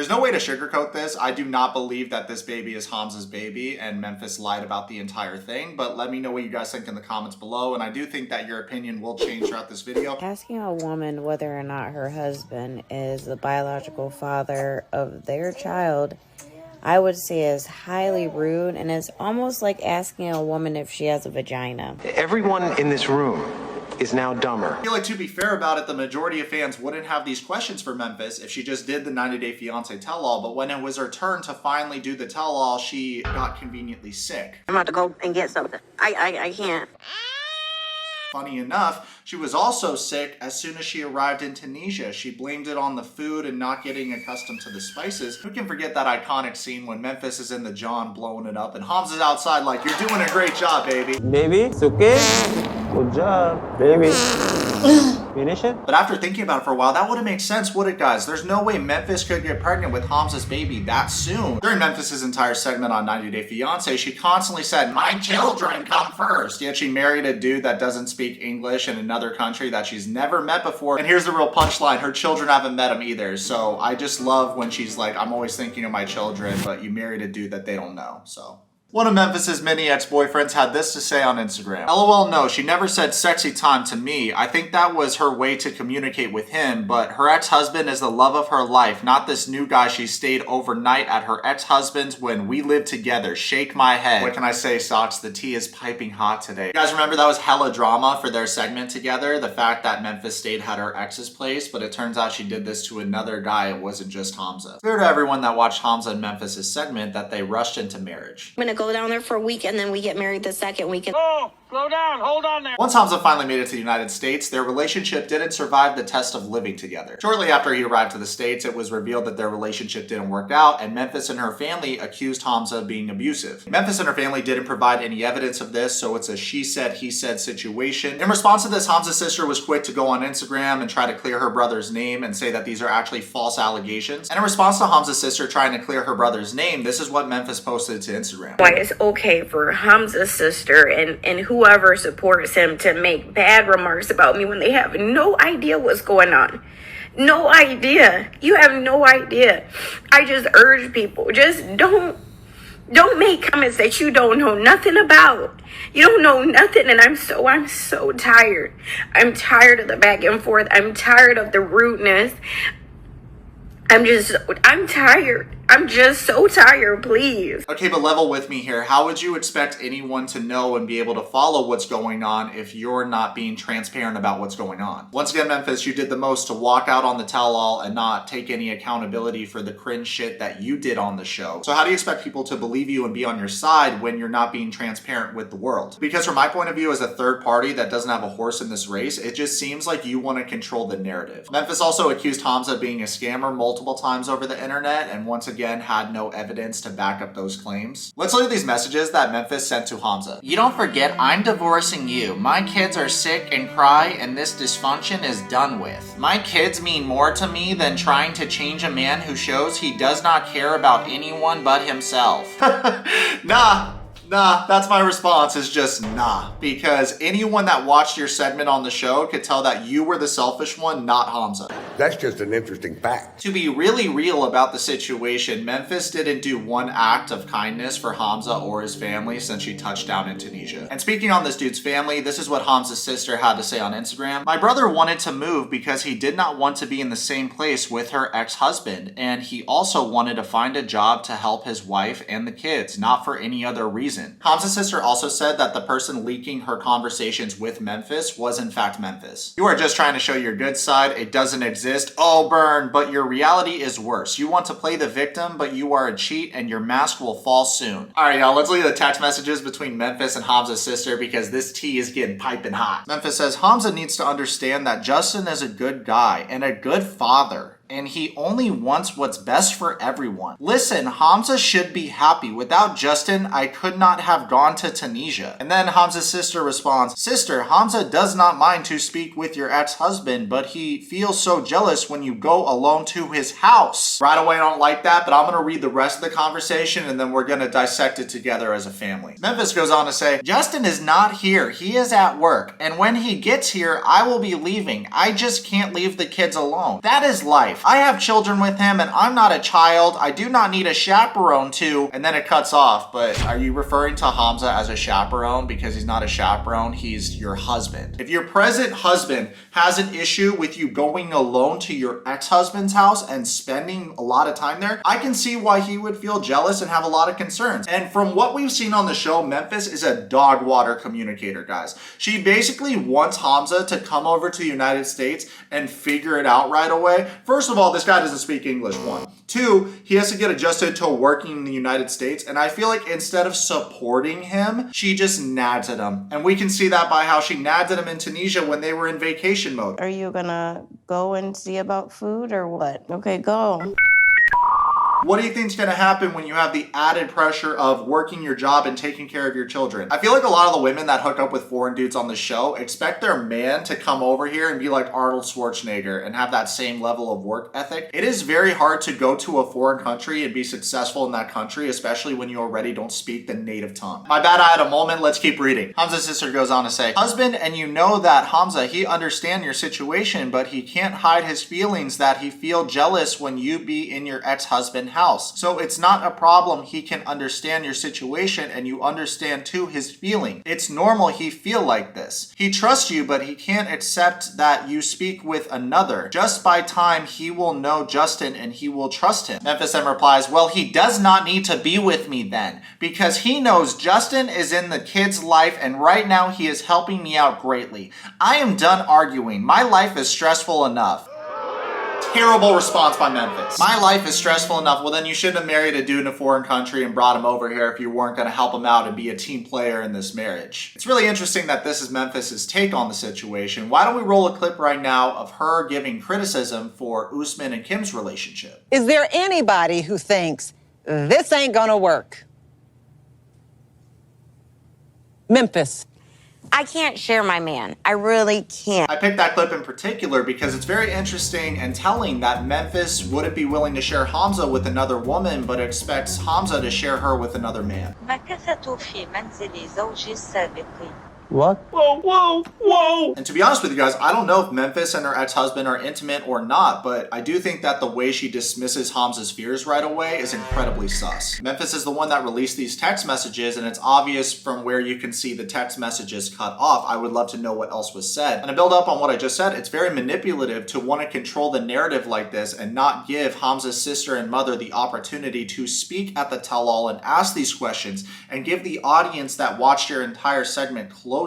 There's no way to sugarcoat this. I do not believe that this baby is Hamza's baby and Memphis lied about the entire thing, but let me know what you guys think in the comments below, and I do think that your opinion will change throughout this video. Asking a woman whether or not her husband is the biological father of their child, I would say is highly rude, and it's almost like asking a woman if she has a vagina. Everyone in this room is now dumber. I feel like, to be fair about it, the majority of fans wouldn't have these questions for Memphis if she just did the 90-day fiance tell-all, but when it was her turn to finally do the tell-all, she got conveniently sick. I'm about to go and get something. I can't. Funny enough, she was also sick as soon as she arrived in Tunisia. She blamed it on the food and not getting accustomed to the spices. Who can forget that iconic scene when Memphis is in the John blowing it up and Hamza's outside like, "You're doing a great job, baby." Baby, it's okay. Good job, baby. Finish it? But after thinking about it for a while, that wouldn't make sense, would it, guys? There's no way Memphis could get pregnant with Hamza's baby that soon. During Memphis's entire segment on 90 Day Fiancé, she constantly said, "My children come first." Yet she married a dude that doesn't speak English in another country that she's never met before. And here's the real punchline: her children haven't met him either. So I just love when she's like, "I'm always thinking of my children," but you married a dude that they don't know, so. One of Memphis's many ex-boyfriends had this to say on Instagram. "LOL, no, she never said sexy time to me. I think that was her way to communicate with him, but her ex-husband is the love of her life, not this new guy she stayed overnight at her ex-husband's when we lived together. Shake my head." What can I say, Socks? The tea is piping hot today. You guys remember that was hella drama for their segment together? The fact that Memphis stayed at her ex's place, but it turns out she did this to another guy. It wasn't just Hamza. It's clear to everyone that watched Hamza and Memphis's segment that they rushed into marriage. I'm gonna go down there for a week and then we get married the second weekend. Oh, slow down, hold on there. Once Hamza finally made it to the United States, their relationship didn't survive the test of living together. Shortly after he arrived to the States, it was revealed that their relationship didn't work out, and Memphis and her family accused Hamza of being abusive. Memphis and her family didn't provide any evidence of this, so it's a she said, he said situation. In response to this, Hamza's sister was quick to go on Instagram and try to clear her brother's name and say that these are actually false allegations. And in response to Hamza's sister trying to clear her brother's name, this is what Memphis posted to Instagram. Why it's okay for Hamza's sister and whoever supports him to make bad remarks about me when they have no idea what's going on. No idea. You have no idea. I just urge people, just don't make comments that you don't know nothing about. You don't know nothing, and I'm so tired. I'm tired of the back and forth. I'm tired of the rudeness. I'm tired. I'm just so tired, please. Okay, but level with me here. How would you expect anyone to know and be able to follow what's going on if you're not being transparent about what's going on? Once again, Memphis, you did the most to walk out on the tell-all and not take any accountability for the cringe shit that you did on the show. So how do you expect people to believe you and be on your side when you're not being transparent with the world? Because from my point of view as a third party that doesn't have a horse in this race, it just seems like you want to control the narrative. Memphis also accused Hamza of being a scammer multiple times over the internet, and once again had no evidence to back up those claims. Let's look at these messages that Memphis sent to Hamza. "You don't forget, I'm divorcing you. My kids are sick and cry, and this dysfunction is done with. My kids mean more to me than trying to change a man who shows he does not care about anyone but himself." Nah, that's my response, is just nah. Because anyone that watched your segment on the show could tell that you were the selfish one, not Hamza. That's just an interesting fact. To be really real about the situation, Memphis didn't do one act of kindness for Hamza or his family since she touched down in Tunisia. And speaking on this dude's family, this is what Hamza's sister had to say on Instagram. "My brother wanted to move because he did not want to be in the same place with her ex-husband, and he also wanted to find a job to help his wife and the kids, not for any other reason." Hamza's sister also said that the person leaking her conversations with Memphis was in fact Memphis. "You are just trying to show your good side. It doesn't exist. Oh, burn. But your reality is worse. You want to play the victim, but you are a cheat and your mask will fall soon." Alright, y'all, let's look at the text messages between Memphis and Hamza's sister because this tea is getting piping hot. Memphis says, "Hamza needs to understand that Justin is a good guy and a good father, and he only wants what's best for everyone. Listen, Hamza should be happy. Without Justin, I could not have gone to Tunisia." And then Hamza's sister responds, "Sister, Hamza does not mind to speak with your ex-husband, but he feels so jealous when you go alone to his house." Right away, I don't like that, but I'm going to read the rest of the conversation and then we're going to dissect it together as a family. Memphis goes on to say, "Justin is not here. He is at work. And when he gets here, I will be leaving. I just can't leave the kids alone. That is life. life. I have children with him and I'm not a child. I do not need a chaperone to, and then it cuts off. But are you referring to Hamza as a chaperone? Because he's not a chaperone, he's your husband. If your present husband has an issue with you going alone to your ex-husband's house and spending a lot of time there, I can see why he would feel jealous and have a lot of concerns. And from what we've seen on the show, Memphis is a dog water communicator, guys. She basically wants Hamza to come over to the United States and figure it out right away. First of all, this guy doesn't speak English, one. Two, he has to get adjusted to working in the United States, and I feel like instead of supporting him, she just nags at him. And we can see that by how she nagged at him in Tunisia when they were in vacation mode. Are you gonna go and see about food or what? Okay, go. What do you think is going to happen when you have the added pressure of working your job and taking care of your children? I feel like a lot of the women that hook up with foreign dudes on the show expect their man to come over here and be like Arnold Schwarzenegger and have that same level of work ethic. It is very hard to go to a foreign country and be successful in that country, especially when you already don't speak the native tongue. My bad, I had a moment. Let's keep reading. Hamza's sister goes on to say, husband, and you know that Hamza, he understand your situation, but he can't hide his feelings that he feel jealous when you be in your ex-husband house. So it's not a problem. He can understand your situation and you understand too his feeling. It's normal he feel like this. He trusts you, but he can't accept that you speak with another. Just by time he will know Justin and he will trust him. Memphis then replies, well, he does not need to be with me then because he knows Justin is in the kid's life and right now he is helping me out greatly. I am done arguing. My life is stressful enough. Terrible response by Memphis. My life is stressful enough. Well, then you shouldn't have married a dude in a foreign country and brought him over here if you weren't going to help him out and be a team player in this marriage. It's really interesting that this is Memphis's take on the situation. Why don't we roll a clip right now of her giving criticism for Usman and Kim's relationship? Is there anybody who thinks this ain't gonna work? Memphis. I can't share my man. I really can't. I picked that clip in particular because it's very interesting and telling that Memphis wouldn't be willing to share Hamza with another woman, but expects Hamza to share her with another man. What? Whoa. And to be honest with you guys, I don't know if Memphis and her ex-husband are intimate or not, but I do think that the way she dismisses Hamza's fears right away is incredibly sus. Memphis is the one that released these text messages, and it's obvious from where you can see the text messages cut off. I would love to know what else was said. And to build up on what I just said, it's very manipulative to want to control the narrative like this and not give Hamza's sister and mother the opportunity to speak at the tell-all and ask these questions and give the audience that watched your entire segment closure.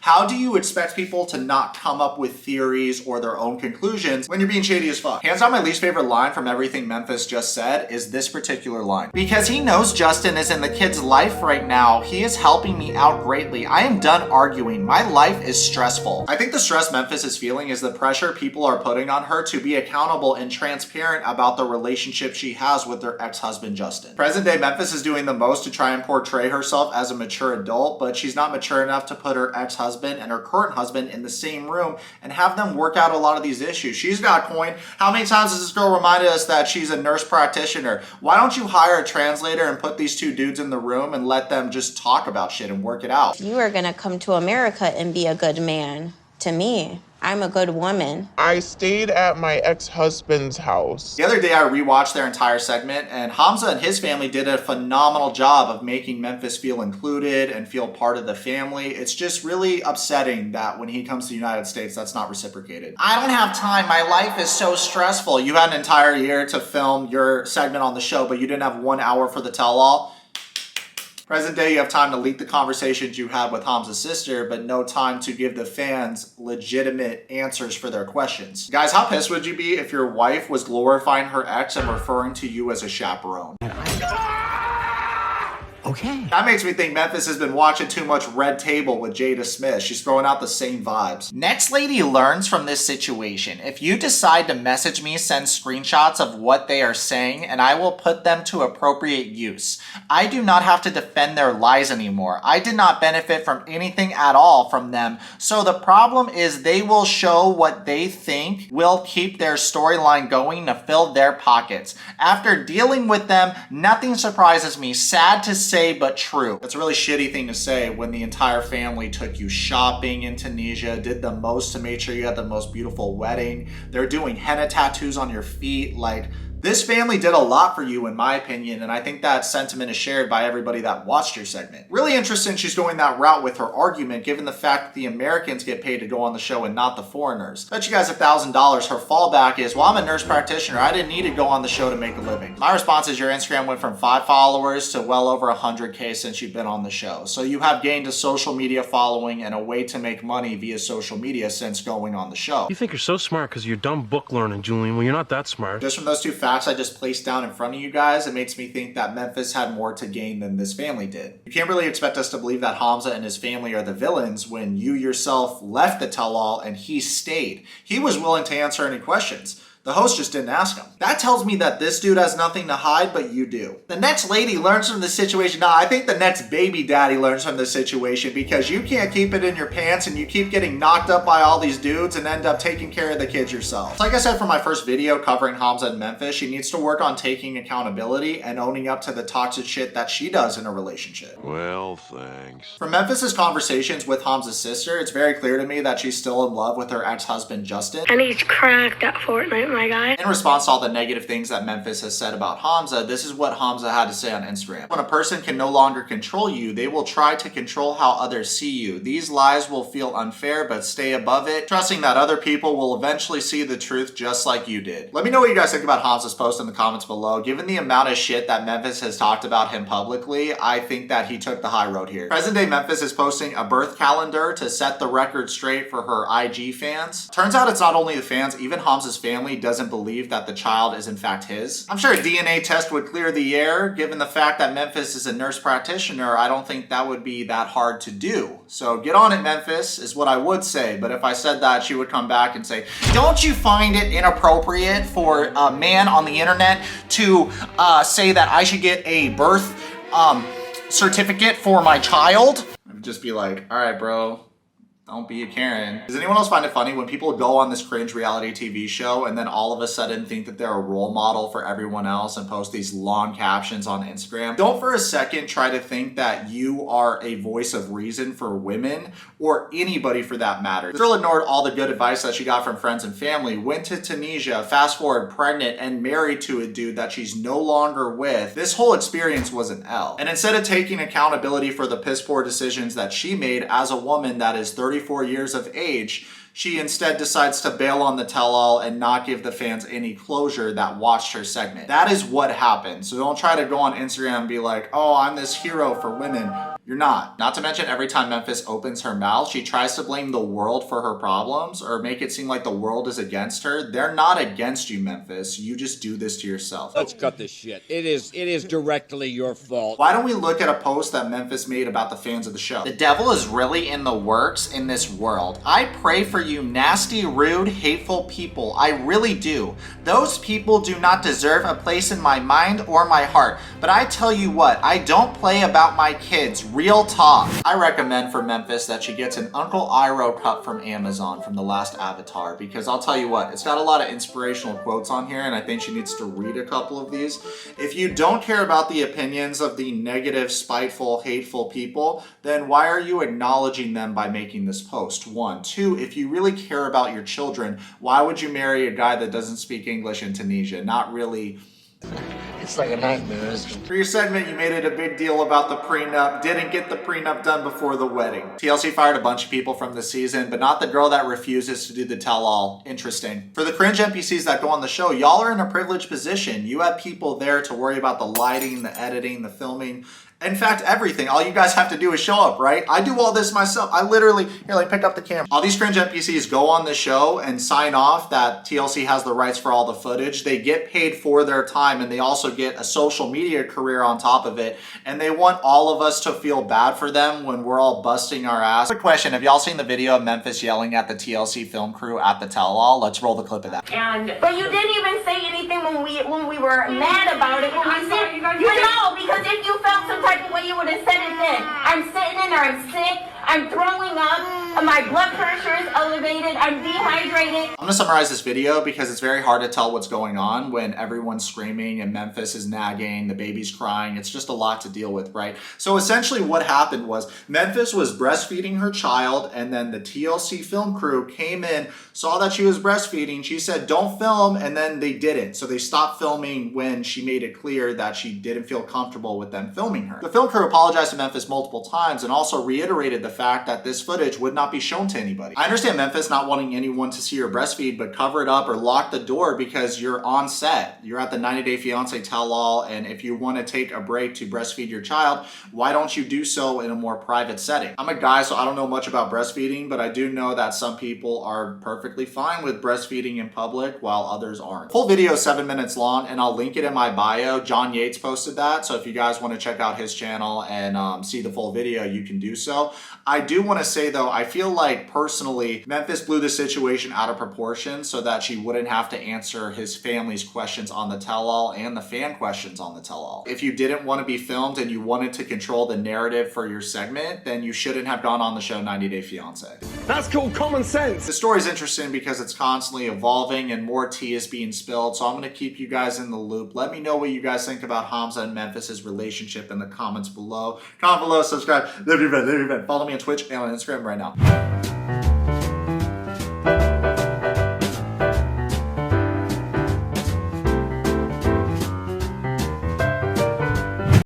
How do you expect people to not come up with theories or their own conclusions when you're being shady as fuck? Hands down, my least favorite line from everything Memphis just said is this particular line. Because he knows Justin is in the kid's life right now, he is helping me out greatly. I am done arguing. My life is stressful. I think the stress Memphis is feeling is the pressure people are putting on her to be accountable and transparent about the relationship she has with her ex-husband Justin. Present day Memphis is doing the most to try and portray herself as a mature adult, but she's not mature enough to put her ex-husband and her current husband in the same room and have them work out a lot of these issues. She's got a coin. How many times has this girl reminded us that she's a nurse practitioner? Why don't you hire a translator and put these two dudes in the room and let them just talk about shit and work it out? You are gonna come to America and be a good man to me. I'm a good woman. I stayed at my ex-husband's house. The other day I rewatched their entire segment and Hamza and his family did a phenomenal job of making Memphis feel included and feel part of the family. It's just really upsetting that when he comes to the United States, that's not reciprocated. I don't have time. My life is so stressful. You had an entire year to film your segment on the show, but you didn't have 1 hour for the tell-all. Present day, you have time to leak the conversations you had with Hamza's sister, but no time to give the fans legitimate answers for their questions. Guys, how pissed would you be if your wife was glorifying her ex and referring to you as a chaperone? Okay. That makes me think Memphis has been watching too much Red Table with Jada Smith. She's throwing out the same vibes. Next lady learns from this situation. If you decide to message me, send screenshots of what they are saying and I will put them to appropriate use. I do not have to defend their lies anymore. I did not benefit from anything at all from them. So the problem is they will show what they think will keep their storyline going to fill their pockets. After dealing with them, nothing surprises me. Sad to say, say, but true. It's a really shitty thing to say when the entire family took you shopping in Tunisia, did the most to make sure you had the most beautiful wedding. They're doing henna tattoos on your feet. Like, this family did a lot for you, in my opinion, and I think that sentiment is shared by everybody that watched your segment. Really interesting she's going that route with her argument, given the fact that the Americans get paid to go on the show and not the foreigners. Bet you guys $1,000 her fallback is, well, I'm a nurse practitioner. I didn't need to go on the show to make a living. My response is your Instagram went from 5 followers to well over 100K since you've been on the show. So you have gained a social media following and a way to make money via social media since going on the show. You think you're so smart because you're dumb book learning, Julian. Well, you're not that smart. Just from those two facts I just placed down in front of you guys, it makes me think that Memphis had more to gain than this family did. You can't really expect us to believe that Hamza and his family are the villains when you yourself left the tell-all and he stayed. He was willing to answer any questions. The host just didn't ask him. That tells me that this dude has nothing to hide, but you do. The next lady learns from the situation. Now, I think the next baby daddy learns from the situation because you can't keep it in your pants and you keep getting knocked up by all these dudes and end up taking care of the kids yourself. Like I said from my first video covering Hamza and Memphis, she needs to work on taking accountability and owning up to the toxic shit that she does in a relationship. Well, thanks. From Memphis's conversations with Hamza's sister, it's very clear to me that she's still in love with her ex-husband, Justin. And he's cracked at Fortnite, my guy. In response to all the negative things that Memphis has said about Hamza, this is what Hamza had to say on Instagram. When a person can no longer control you, they will try to control how others see you. These lies will feel unfair, but stay above it, trusting that other people will eventually see the truth just like you did. Let me know what you guys think about Hamza's post in the comments below. Given the amount of shit that Memphis has talked about him publicly, I think that he took the high road here. Present day Memphis is posting a birth calendar to set the record straight for her IG fans. Turns out it's not only the fans, even Hamza's family doesn't believe that the child is in fact his. I'm sure a DNA test would clear the air. Given the fact that Memphis is a nurse practitioner, I don't think that would be that hard to do. So get on it, Memphis, is what I would say. But if I said that, she would come back and say, don't you find it inappropriate for a man on the internet to say that I should get a birth certificate for my child? I'd just be like, all right, bro. Don't be a Karen. Does anyone else find it funny when people go on this cringe reality TV show and then all of a sudden think that they're a role model for everyone else and post these long captions on Instagram? Don't for a second try to think that you are a voice of reason for women or anybody for that matter. This girl ignored all the good advice that she got from friends and family, went to Tunisia, fast forward pregnant and married to a dude that she's no longer with. This whole experience was an L. And instead of taking accountability for the piss poor decisions that she made as a woman that is 34 years of age, she instead decides to bail on the tell-all and not give the fans any closure that watched her segment. That is what happened. So don't try to go on Instagram and be like, oh, I'm this hero for women. You're not. Not to mention every time Memphis opens her mouth, she tries to blame the world for her problems or make it seem like the world is against her. They're not against you, Memphis. You just do this to yourself. Let's cut this shit. It is directly your fault. Why don't we look at a post that Memphis made about the fans of the show? The devil is really in the works in this world. I pray for you nasty, rude, hateful people. I really do. Those people do not deserve a place in my mind or my heart. But I tell you what, I don't play about my kids. Real talk. I recommend for Memphis that she gets an Uncle Iroh cup from Amazon from the last Avatar, because I'll tell you what, it's got a lot of inspirational quotes on here and I think she needs to read a couple of these. If you don't care about the opinions of the negative, spiteful, hateful people, then why are you acknowledging them by making this post? 1. 2, if you really care about your children, why would you marry a guy that doesn't speak English in Tunisia? Not really. It's like a nightmare. For your segment, you made it a big deal about the prenup, didn't get the prenup done before the wedding. TLC fired a bunch of people from the season, but not the girl that refuses to do the tell-all. Interesting. For the cringe NPCs that go on the show, y'all are in a privileged position. You have people there to worry about the lighting, the editing, the filming. In fact, everything. All you guys have to do is show up, right? I do all this myself. I literally, here, like, pick up the camera. All these cringe NPCs go on the show and sign off that TLC has the rights for all the footage. They get paid for their time and they also get a social media career on top of it. And they want all of us to feel bad for them when we're all busting our ass. Quick question, have y'all seen the video of Memphis yelling at the TLC film crew at the tell-all? Let's roll the clip of that. But you didn't even say anything when we were mad about it. When we said, because if you felt some type of way, you would have said it then. I'm sitting in there, I'm sick, I'm throwing up. My blood pressure is elevated. I'm dehydrated. I'm gonna summarize this video because it's very hard to tell what's going on when everyone's screaming and Memphis is nagging, the baby's crying. It's just a lot to deal with, right? So essentially what happened was Memphis was breastfeeding her child, and then the TLC film crew came in, saw that she was breastfeeding. She said, don't film, and then they didn't. So they stopped filming when she made it clear that she didn't feel comfortable with them filming her. The film crew apologized to Memphis multiple times and also reiterated the fact that this footage would not be shown to anybody. I understand Memphis not wanting anyone to see her breastfeed, but cover it up or lock the door because you're on set. You're at the 90-day fiance tell-all, and if you want to take a break to breastfeed your child, why don't you do so in a more private setting? I'm a guy, so I don't know much about breastfeeding, but I do know that some people are perfectly fine with breastfeeding in public while others aren't. Full video is 7 minutes long, and I'll link it in my bio. John Yates posted that, so if you guys want to check out his channel and see the full video, you can do so. I do want to say though, I feel like personally, Memphis blew the situation out of proportion so that she wouldn't have to answer his family's questions on the tell-all and the fan questions on the tell-all. If you didn't want to be filmed and you wanted to control the narrative for your segment, then you shouldn't have gone on the show 90 Day Fiancé. That's called common sense. The story is interesting because it's constantly evolving and more tea is being spilled, so I'm going to keep you guys in the loop. Let me know what you guys think about Hamza and Memphis' relationship in the comments below. Comment below, subscribe, live your event, follow me on Twitch and on Instagram right now.